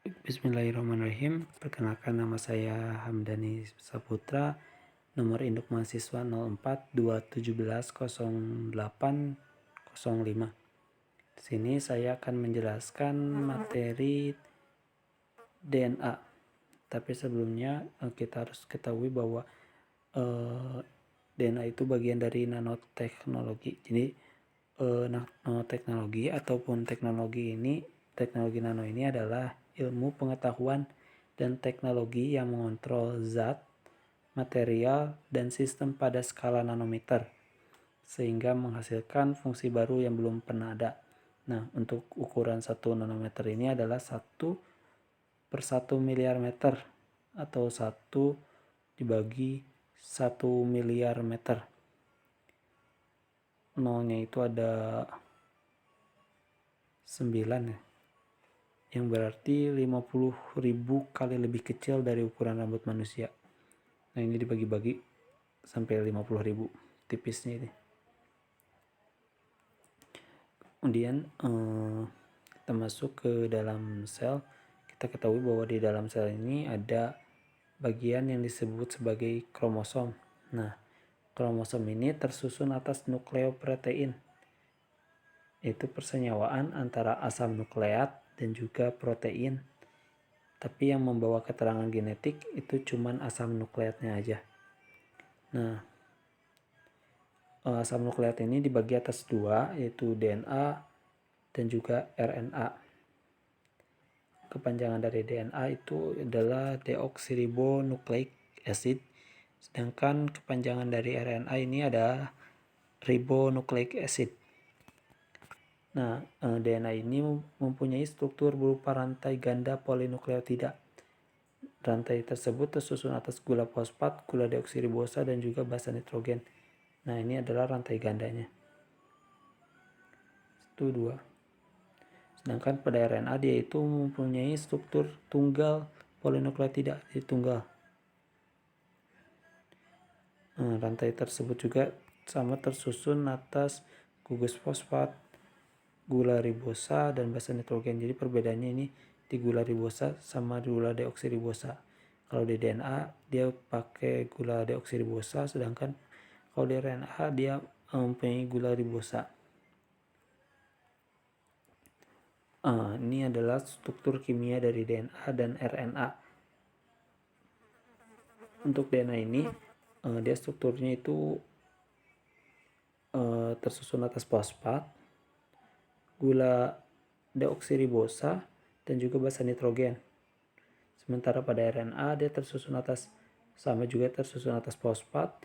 Bismillahirrahmanirrahim. Perkenalkan, nama saya Hamdani Saputra, nomor induk mahasiswa 0421708005. Di sini saya akan menjelaskan materi DNA. Tapi sebelumnya kita harus ketahui bahwa DNA itu bagian dari nanoteknologi. Jadi nanoteknologi ataupun teknologi nano ini adalah ilmu pengetahuan dan teknologi yang mengontrol zat, material, dan sistem pada skala nanometer, sehingga menghasilkan fungsi baru yang belum pernah ada. Nah, untuk ukuran 1 nanometer ini adalah 1/1 miliar meter, atau 1 dibagi 1 miliar meter. Nolnya itu ada 9 ya, yang berarti 50.000 kali lebih kecil dari ukuran rambut manusia. Nah, ini dibagi-bagi sampai 50.000, tipisnya ini. Kemudian kita masuk ke dalam sel. Kita ketahui bahwa di dalam sel ini ada bagian yang disebut sebagai kromosom. Nah, kromosom ini tersusun atas nukleoprotein, yaitu persenyawaan antara asam nukleat dan juga protein. Tapi yang membawa keterangan genetik itu cuman asam nukleatnya aja. Nah, asam nukleat ini dibagi atas 2, yaitu DNA dan juga RNA. Kepanjangan dari DNA itu adalah deoksiribonucleic acid, sedangkan kepanjangan dari RNA ini ada ribonucleic acid. Nah, DNA ini mempunyai struktur berupa rantai ganda polinukleotida. Rantai tersebut tersusun atas gula fosfat, gula deoksiribosa, dan juga basa nitrogen. Nah, ini adalah rantai gandanya. Itu 2. Sedangkan pada RNA dia itu mempunyai struktur tunggal polinukleotida, jadi tunggal. Rantai tersebut juga sama tersusun atas gugus fosfat, gula ribosa, dan basa nitrogen. Jadi perbedaannya ini di gula ribosa sama gula deoksiribosa. Kalau di DNA dia pakai gula deoksiribosa, sedangkan kalau di RNA dia mempunyai gula ribosa. Ini adalah struktur kimia dari DNA dan RNA. Untuk DNA ini dia strukturnya itu tersusun atas fosfat, gula deoksiribosa, dan juga basa nitrogen. Sementara pada RNA dia tersusun atas fosfat,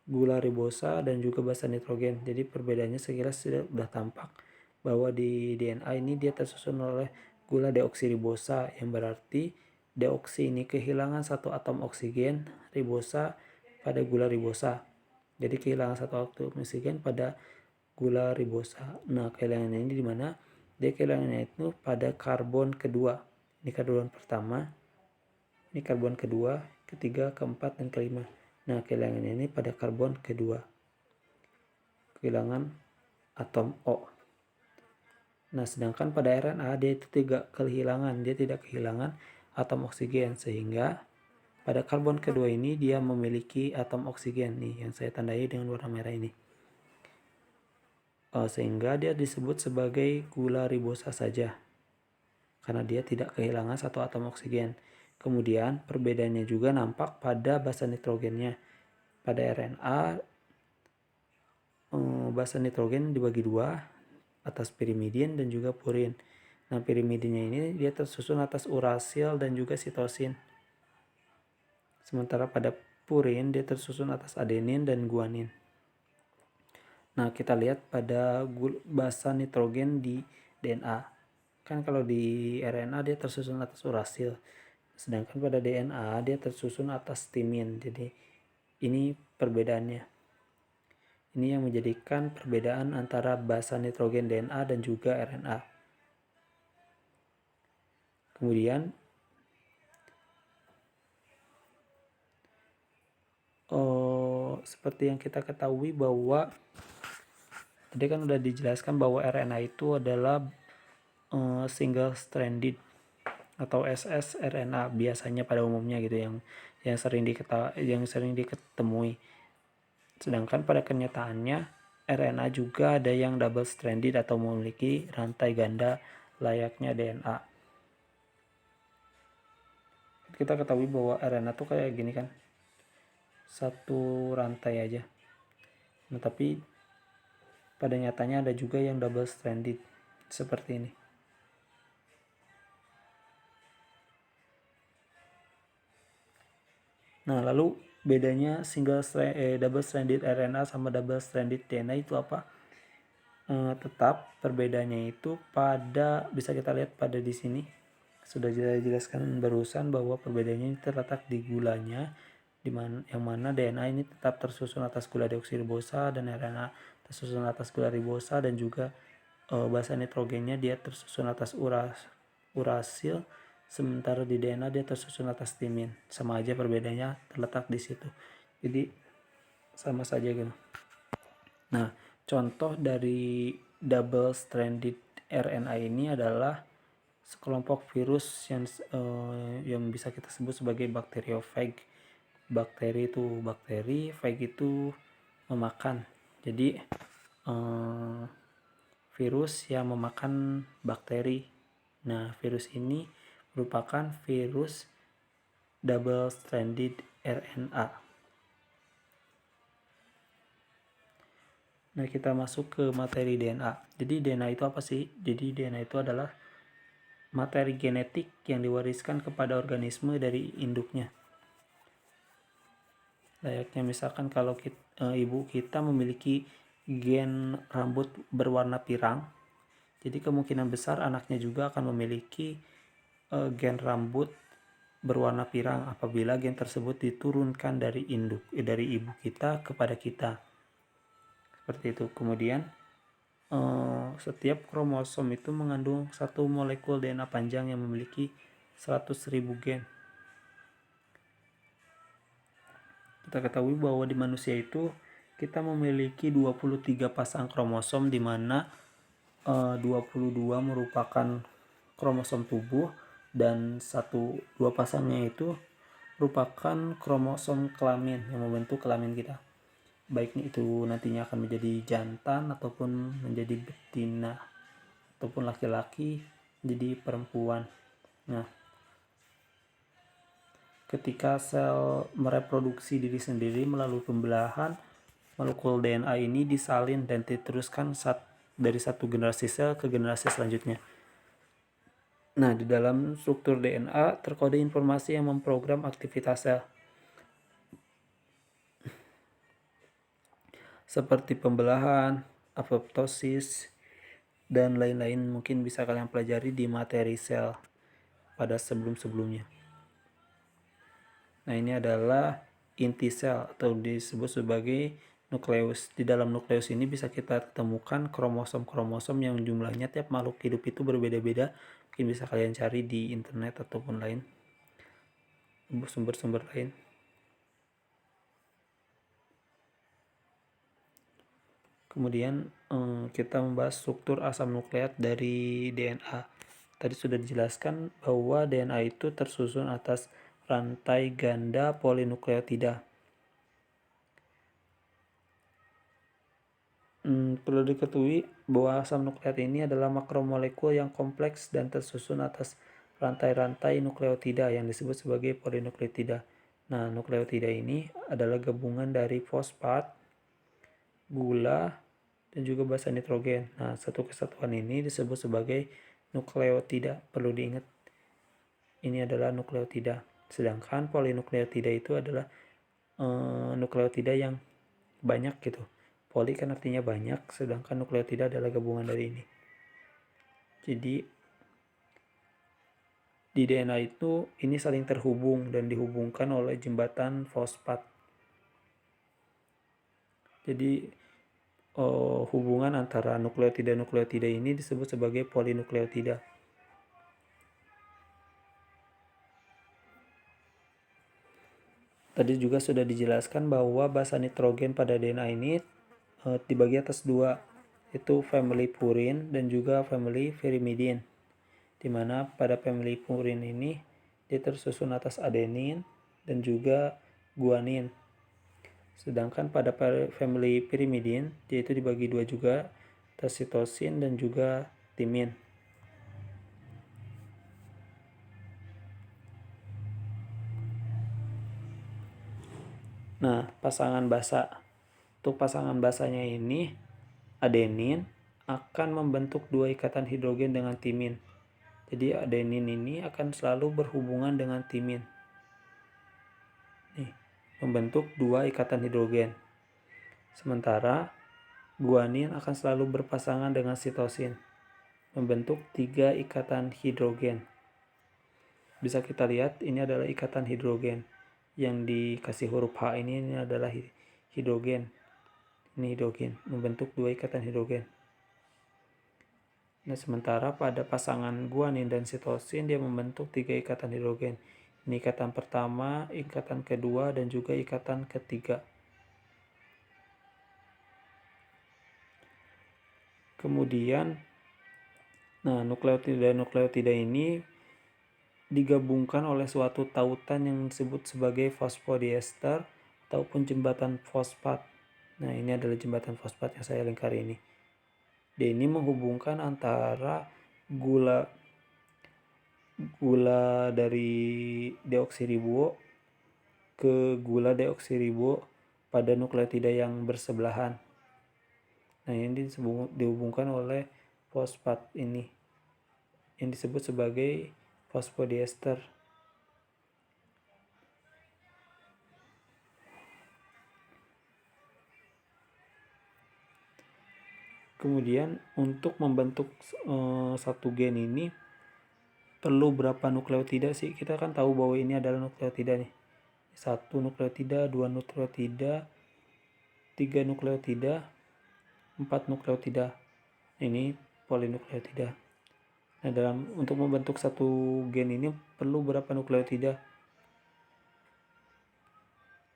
gula ribosa, dan juga basa nitrogen. Jadi perbedaannya sekilas sudah tampak bahwa di DNA ini dia tersusun oleh gula deoksiribosa, yang berarti deoksi ini kehilangan 1 atom oksigen, ribosa pada gula ribosa. Jadi kehilangan 1 atom oksigen pada gula ribosa. Nah, kehilangannya ini di mana? Dia kehilangannya itu pada karbon kedua. Ini karbon pertama, ini karbon kedua, ketiga, keempat, dan kelima. Nah, kehilangannya ini pada karbon kedua. Kehilangan atom O. Nah, sedangkan pada RNA dia itu tidak kehilangan. Dia tidak kehilangan atom oksigen, sehingga pada karbon kedua ini dia memiliki atom oksigen nih, yang saya tandai dengan warna merah ini. Sehingga dia disebut sebagai gula ribosa saja, karena dia tidak kehilangan 1 atom oksigen. Kemudian perbedaannya juga nampak pada basa nitrogennya. Pada RNA basa nitrogen dibagi 2 atas pirimidin dan juga purin. Nah, pirimidinnya ini dia tersusun atas urasil dan juga sitosin. Sementara pada purin dia tersusun atas adenin dan guanin. Nah, kita lihat pada basa nitrogen di DNA. Kan kalau di RNA dia tersusun atas urasil, sedangkan pada DNA dia tersusun atas timin. Jadi ini perbedaannya. Ini yang menjadikan perbedaan antara basa nitrogen DNA dan juga RNA. Kemudian seperti yang kita ketahui bahwa tadi kan udah dijelaskan bahwa RNA itu adalah single stranded atau ssRNA biasanya pada umumnya gitu yang sering diketemui. Sedangkan pada kenyataannya RNA juga ada yang double stranded atau memiliki rantai ganda layaknya DNA. Kita ketahui bahwa RNA tuh kayak gini kan, satu rantai aja. Nah, tapi pada nyatanya ada juga yang double stranded seperti ini. Nah, lalu bedanya double stranded RNA sama double stranded DNA itu apa? Tetap perbedaannya itu bisa kita lihat pada di sini. Sudah dijelaskan barusan bahwa perbedaannya terletak di gulanya, yang mana DNA ini tetap tersusun atas gula deoksiribosa dan RNA tersusun atas gula ribosa, dan juga basa nitrogennya dia tersusun atas urasil, sementara di DNA dia tersusun atas timin. Sama aja perbedaannya terletak di situ. Jadi sama saja gitu. Nah, contoh dari double stranded RNA ini adalah sekelompok virus yang bisa kita sebut sebagai bakteriofag. Bakteri itu bakteri, fag itu memakan. Jadi virus yang memakan bakteri. Nah, virus ini merupakan virus double stranded RNA. Nah, kita masuk ke materi DNA. Jadi DNA itu apa sih? Jadi DNA itu adalah materi genetik yang diwariskan kepada organisme dari induknya. Layaknya misalkan kalau ibu kita memiliki gen rambut berwarna pirang, jadi kemungkinan besar anaknya juga akan memiliki gen rambut berwarna pirang apabila gen tersebut diturunkan dari ibu kita kepada kita. Seperti itu. Kemudian setiap kromosom itu mengandung satu molekul DNA panjang yang memiliki 100.000 gen. Kita ketahui bahwa di manusia itu kita memiliki 23 pasang kromosom, di mana 22 merupakan kromosom tubuh dan 2 pasangnya itu merupakan kromosom kelamin yang membentuk kelamin kita. Baik itu nantinya akan menjadi jantan ataupun menjadi betina, ataupun laki-laki jadi perempuan. Nah, ketika sel mereproduksi diri sendiri melalui pembelahan, molekul DNA ini disalin dan diteruskan dari satu generasi sel ke generasi selanjutnya. Nah, di dalam struktur DNA terkode informasi yang memprogram aktivitas sel, seperti pembelahan, apoptosis, dan lain-lain. Mungkin bisa kalian pelajari di materi sel pada sebelum-sebelumnya. Nah, ini adalah inti sel atau disebut sebagai nukleus. Di dalam nukleus ini bisa kita temukan kromosom-kromosom yang jumlahnya tiap makhluk hidup itu berbeda-beda. Mungkin bisa kalian cari di internet ataupun lain, sumber-sumber lain. Kemudian kita membahas struktur asam nukleat dari DNA. Tadi sudah dijelaskan bahwa DNA itu tersusun atas rantai ganda polinukleotida. Perlu diketahui bahwa asam nukleat ini adalah makromolekul yang kompleks dan tersusun atas rantai-rantai nukleotida yang disebut sebagai polinukleotida. Nah, nukleotida ini adalah gabungan dari fosfat, gula, dan juga basa nitrogen. Nah, satu kesatuan ini disebut sebagai nukleotida. Perlu diingat, ini adalah nukleotida. Sedangkan polinukleotida itu adalah nukleotida yang banyak gitu. Poli kan artinya banyak, sedangkan nukleotida adalah gabungan dari ini. Jadi di DNA itu ini saling terhubung dan dihubungkan oleh jembatan fosfat. Jadi hubungan antara nukleotida ini disebut sebagai polinukleotida. Tadi juga sudah dijelaskan bahwa basa nitrogen pada DNA ini dibagi atas dua, yaitu family purin dan juga family pyrimidine. dimana pada family purin ini dia tersusun atas adenin dan juga guanin. Sedangkan pada family pyrimidin dia itu dibagi dua juga, atas sitosin dan juga timin. Nah, pasangan basa. Untuk pasangan basanya ini, adenin akan membentuk dua ikatan hidrogen dengan timin. Jadi adenin ini akan selalu berhubungan dengan timin. Nih, membentuk dua ikatan hidrogen. Sementara guanin akan selalu berpasangan dengan sitosin, membentuk tiga ikatan hidrogen. Bisa kita lihat ini adalah ikatan hidrogen. Yang dikasih huruf H ini adalah hidrogen. Ini hidrogen, membentuk dua ikatan hidrogen. Nah, sementara pada pasangan guanin dan sitosin dia membentuk tiga ikatan hidrogen. Ini ikatan pertama, ikatan kedua, dan juga ikatan ketiga. Kemudian, nah nukleotida ini digabungkan oleh suatu tautan yang disebut sebagai fosfodiester ataupun jembatan fosfat. Nah, ini adalah jembatan fosfat yang saya lingkari ini. Dia ini menghubungkan antara gula dari deoksiribo ke gula deoksiribo pada nukleotida yang bersebelahan. Nah, ini dihubungkan oleh fosfat ini yang disebut sebagai fosfodiester. Kemudian untuk membentuk satu gen ini perlu berapa nukleotida sih? Kita kan tahu bahwa ini adalah nukleotida nih. 1 nukleotida, 2 nukleotida, 3 nukleotida, 4 nukleotida. Ini polinukleotida. Nah, untuk membentuk satu gen ini perlu berapa nukleotida?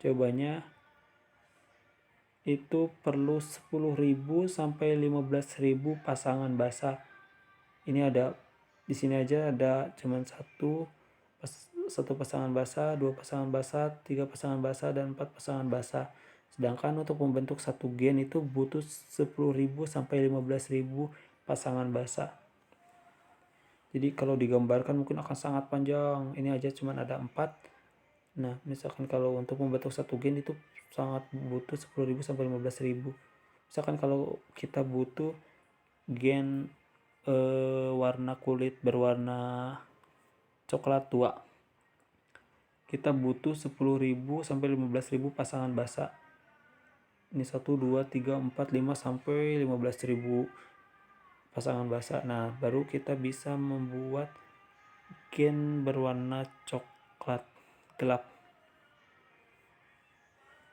Jawabannya itu perlu 10.000 sampai 15.000 pasangan basa. Ini ada di sini aja ada cuman satu pasangan basa, 2 pasangan basa, 3 pasangan basa, dan 4 pasangan basa. Sedangkan untuk membentuk satu gen itu butuh 10.000 sampai 15.000 pasangan basa. Jadi kalau digambarkan mungkin akan sangat panjang. Ini aja cuman ada 4. Nah, misalkan kalau untuk membentuk satu gen itu sangat butuh 10.000 sampai 15.000. Misalkan kalau kita butuh gen warna kulit berwarna coklat tua, kita butuh 10.000 sampai 15.000 pasangan basa. Ini 1, 2, 3, 4, 5 sampai 15.000 pasangan basa. Nah, baru kita bisa membuat gen berwarna coklat gelap.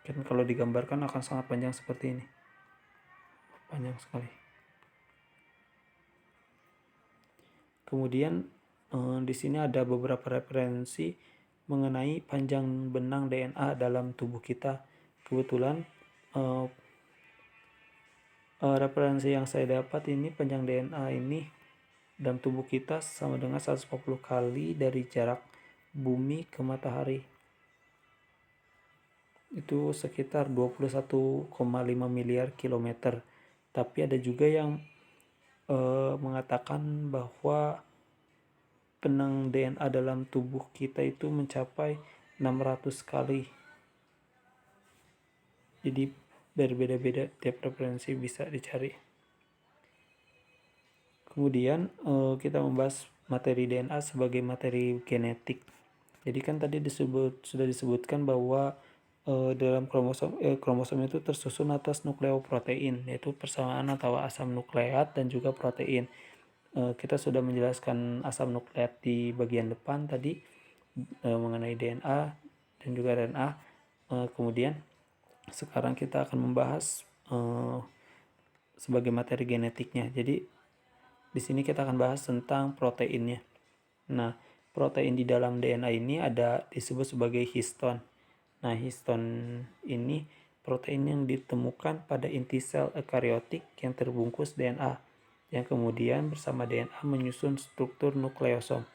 Kan kalau digambarkan akan sangat panjang seperti ini. Panjang sekali. Kemudian di sini ada beberapa referensi mengenai panjang benang DNA dalam tubuh kita. Kebetulan referensi yang saya dapat ini panjang DNA ini dalam tubuh kita sama dengan 140 kali dari jarak bumi ke matahari. Itu sekitar 21,5 miliar kilometer. Tapi ada juga yang mengatakan bahwa benang DNA dalam tubuh kita itu mencapai 600 kali. Jadi berbeda-beda, tiap referensi bisa dicari. Kemudian kita membahas materi DNA sebagai materi genetik. Jadi kan tadi sudah disebutkan bahwa dalam kromosom itu tersusun atas nukleoprotein, yaitu persamaan antara asam nukleat dan juga protein. Kita sudah menjelaskan asam nukleat di bagian depan tadi mengenai DNA dan juga RNA. Kemudian sekarang kita akan membahas sebagai materi genetiknya. Jadi di sini kita akan bahas tentang proteinnya. Nah, protein di dalam DNA ini disebut sebagai histon. Nah, histon ini protein yang ditemukan pada inti sel eukariotik yang terbungkus DNA. yang kemudian bersama DNA menyusun struktur nukleosom.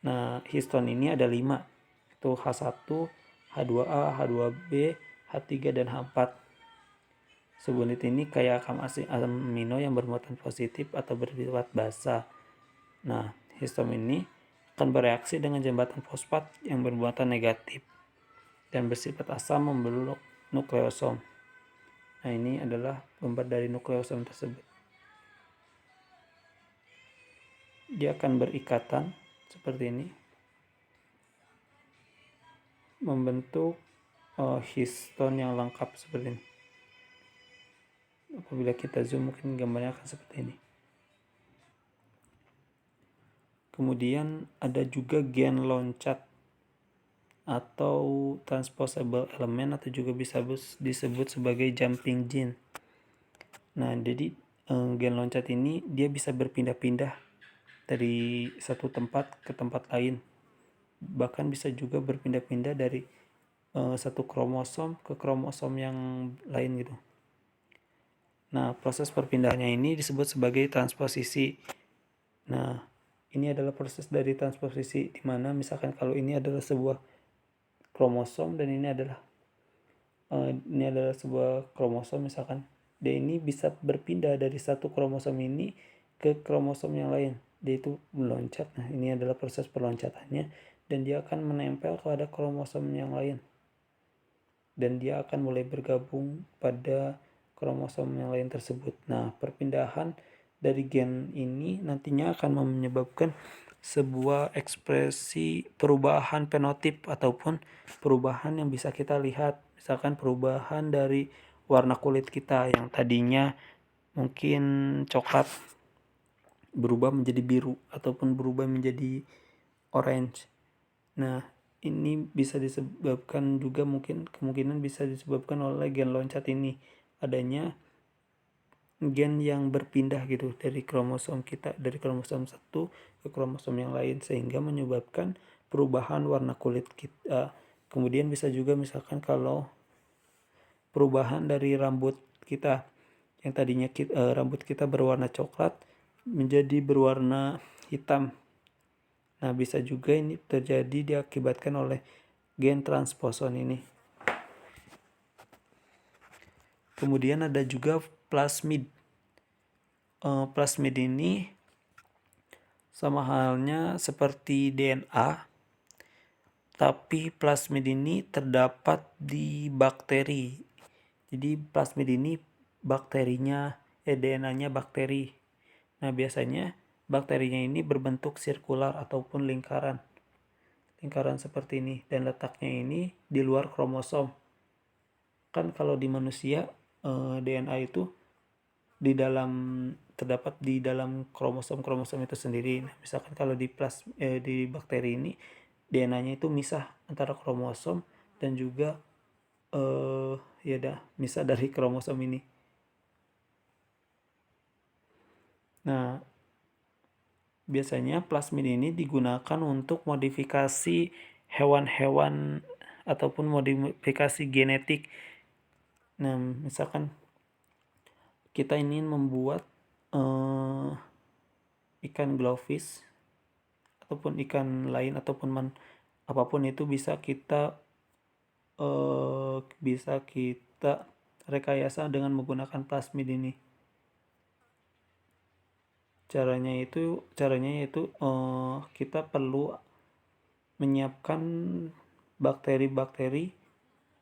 Nah, histon ini ada 5, itu H1, H2A, H2B, H3, dan H4. Subunit ini kayak amino yang bermuatan positif atau bersifat basa. Nah, histon ini akan bereaksi dengan jembatan fosfat yang bermuatan negatif dan bersifat asam membentuk nukleosom. Nah, ini adalah gambar dari nukleosom tersebut. Dia akan berikatan seperti ini, membentuk histon yang lengkap seperti ini. Apabila kita zoom mungkin gambarnya akan seperti ini. Kemudian ada juga gen loncat atau transposable element atau juga bisa disebut sebagai jumping gene. Nah, jadi gen loncat ini dia bisa berpindah-pindah dari satu tempat ke tempat lain. Bahkan bisa juga berpindah-pindah dari satu kromosom ke kromosom yang lain gitu. Nah, proses perpindahannya ini disebut sebagai transposisi. Nah, ini adalah proses dari transposisi di mana misalkan kalau ini adalah sebuah kromosom dan ini adalah sebuah kromosom misalkan. Dia ini bisa berpindah dari satu kromosom ini ke kromosom yang lain. Dia itu meloncat. Nah, ini adalah proses perloncatannya dan dia akan menempel pada kromosom yang lain. Dan dia akan mulai bergabung pada kromosom yang lain tersebut. Nah, perpindahan dari gen ini nantinya akan menyebabkan sebuah ekspresi perubahan fenotip ataupun perubahan yang bisa kita lihat. Misalkan perubahan dari warna kulit kita yang tadinya mungkin coklat berubah menjadi biru ataupun berubah menjadi orange. Nah, ini bisa disebabkan juga kemungkinan bisa disebabkan oleh gen loncat ini. Adanya gen yang berpindah gitu dari kromosom kita, dari kromosom satu ke kromosom yang lain sehingga menyebabkan perubahan warna kulit kita. Kemudian bisa juga misalkan kalau perubahan dari rambut kita yang tadinya rambut kita berwarna coklat menjadi berwarna hitam. Nah, bisa juga ini terjadi diakibatkan oleh gen transposon ini. Kemudian ada juga plasmid. Plasmid ini sama halnya seperti DNA, tapi plasmid ini terdapat di bakteri. Jadi plasmid ini DNA-nya bakteri. Nah, biasanya bakterinya ini berbentuk sirkular ataupun lingkaran seperti ini dan letaknya ini di luar kromosom. Kan kalau di manusia DNA itu terdapat di dalam kromosom itu sendiri. Nah, misalkan kalau di bakteri ini DNA-nya itu misah antara kromosom dan juga misah dari kromosom ini. Nah, biasanya plasmid ini digunakan untuk modifikasi hewan-hewan ataupun modifikasi genetik. Nah, misalkan kita ingin membuat ikan glowfish ataupun ikan lain ataupun apapun itu bisa kita rekayasa dengan menggunakan plasmid ini. Caranya yaitu kita perlu menyiapkan bakteri-bakteri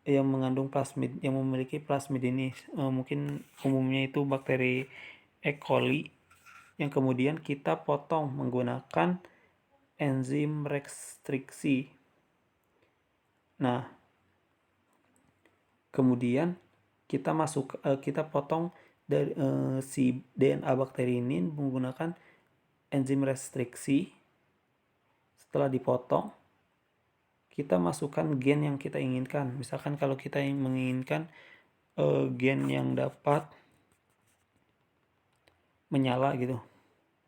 yang mengandung plasmid, yang memiliki plasmid ini. Mungkin umumnya itu bakteri E. coli yang kemudian kita potong menggunakan enzim restriksi. Nah, kemudian kita potong dari si DNA bakteri ini menggunakan enzim restriksi. Setelah dipotong, kita masukkan gen yang kita inginkan. Misalkan kalau kita menginginkan gen yang dapat menyala gitu,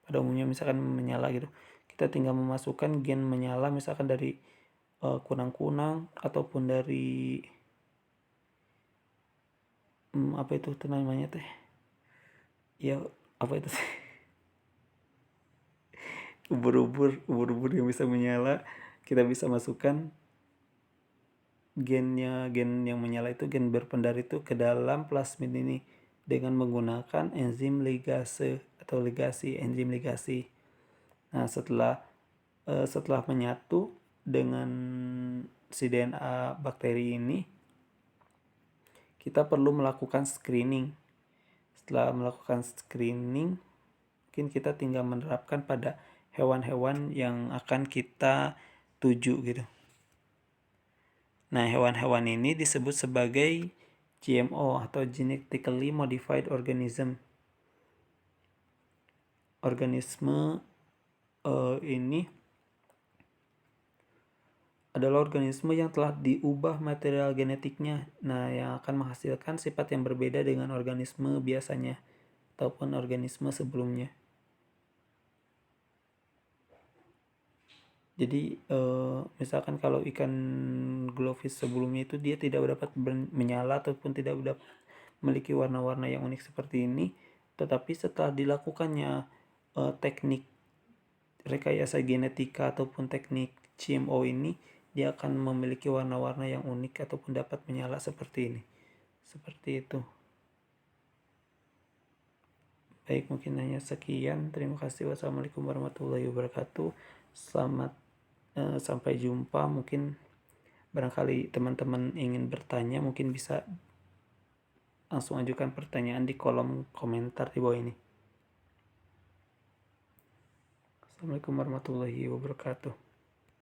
pada umumnya misalkan menyala gitu, kita tinggal memasukkan gen menyala misalkan dari kunang-kunang ataupun dari apa itu namanya teh ya, apa itu sih? Ubur-ubur yang bisa menyala, kita bisa masukkan gen yang menyala itu, gen berpendar itu ke dalam plasmid ini dengan menggunakan enzim ligase atau enzim ligasi. Nah, setelah menyatu dengan si DNA bakteri ini, kita perlu melakukan screening. Setelah melakukan screening, mungkin kita tinggal menerapkan pada hewan-hewan yang akan kita tuju gitu. Nah, hewan-hewan ini disebut sebagai GMO atau Genetically Modified Organism. Organisme ini adalah organisme yang telah diubah material genetiknya, nah yang akan menghasilkan sifat yang berbeda dengan organisme biasanya ataupun organisme sebelumnya. Jadi misalkan kalau ikan glowfish sebelumnya itu dia tidak dapat menyala ataupun tidak dapat memiliki warna-warna yang unik seperti ini, tetapi setelah dilakukannya teknik rekayasa genetika ataupun teknik GMO ini, dia akan memiliki warna-warna yang unik ataupun dapat menyala seperti ini. Seperti itu. Baik, mungkin hanya sekian. Terima kasih. Wassalamualaikum warahmatullahi wabarakatuh. Selamat sampai jumpa. Mungkin barangkali teman-teman ingin bertanya, mungkin bisa langsung ajukan pertanyaan di kolom komentar di bawah ini. Assalamualaikum warahmatullahi wabarakatuh.